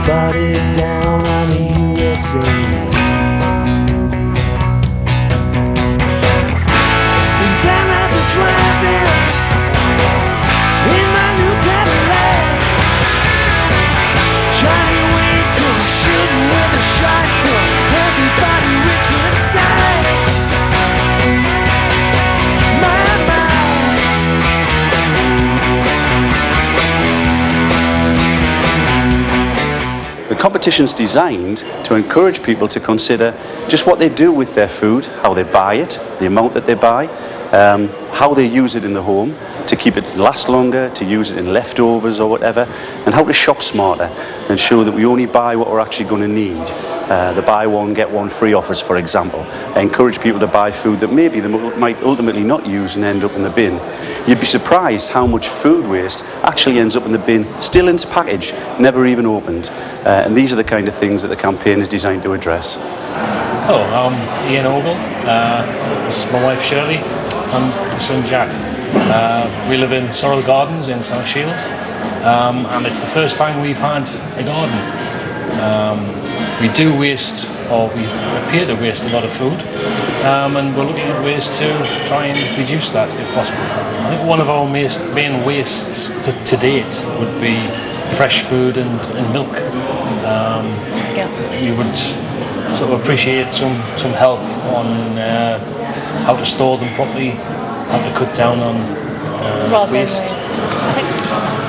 body down on the USA. And down at the drive-in in my new Cadillac, Johnny Wayne comes shooting with a shotgun. Everybody reach for the sky. My, my. The competition's designed to encourage people to consider just what they do with their food, how they buy it, the amount that they buy, how they use it in the home, to keep it last longer, to use it in leftovers or whatever, and how to shop smarter and show that we only buy what we're actually going to need. The buy one, get one free offers, for example. Encourage people to buy food that maybe they might ultimately not use and end up in the bin. You'd be surprised how much food waste actually ends up in the bin, still in its package, never even opened. And these are the kind of things that the campaign is designed to address. Hello, I'm Ian Ogle. This is my wife Shirley and my son Jack. We live in Sorrel Gardens in South Shields, and it's the first time we've had a garden. We do waste, or we appear to waste, a lot of food, and we're looking at ways to try and reduce that if possible. I think one of our main wastes to date would be fresh food and milk. We would sort of appreciate some help on how to store them properly, how to cut down on waste.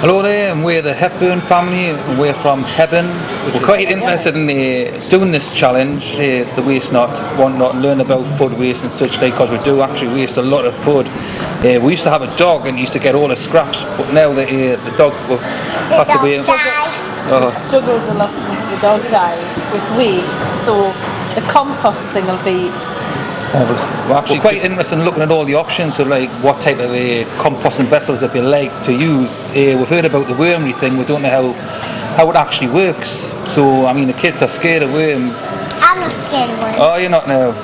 Hello there, and we're the Hepburn family, and we're from Hebburn. We're quite interested in doing this challenge, the Waste Not, Want Not, and learn about food waste and such like, because we do actually waste a lot of food. We used to have a dog and used to get all the scraps, but now the dog passed away. We've struggled a lot since the dog died with waste, so the compost thing will be... We're actually quite interested in looking at all the options of like what type of composting vessels, if you like, to use. We've heard about the wormery thing. We don't know how it actually works. So I mean, the kids are scared of worms. I'm not scared of worms. Oh, you're not now.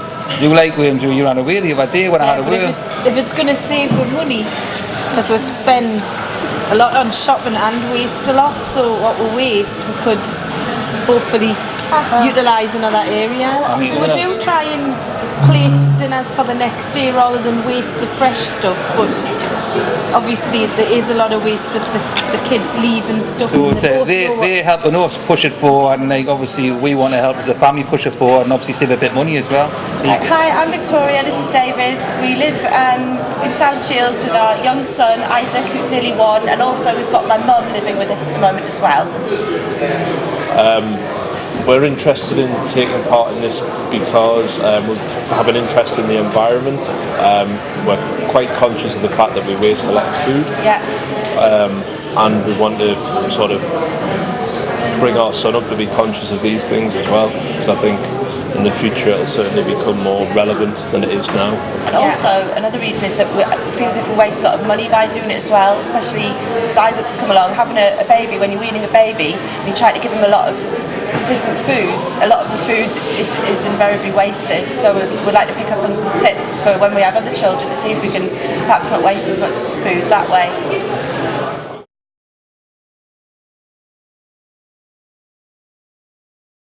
You like worms? You ran away the other day when I had a worm. If it's going to save us money, because we spend a lot on shopping and waste a lot, so what we waste we could hopefully utilise in other areas. We do try and plate dinners for the next day rather than waste the fresh stuff, but obviously there is a lot of waste with the kids leaving stuff. So they're helping us push it forward, and like obviously we want to help as a family push it forward and obviously save a bit of money as well. Hi, I'm Victoria, this is David. We live in South Shields with our young son Isaac, who's nearly 1, and also we've got my mum living with us at the moment as well. We're interested in taking part in this because we have an interest in the environment. We're quite conscious of the fact that we waste a lot of food. Yeah. And we want to sort of bring our son up to be conscious of these things as well. So I think in the future it'll certainly become more relevant than it is now. And also another reason is that it feels as if we waste a lot of money by doing it as well, especially since Isaac's come along. Having a baby, when you're weaning a baby and you try to give him a lot of different foods, a lot of the food is invariably wasted, so we'd like to pick up on some tips for when we have other children to see if we can perhaps not waste as much food that way.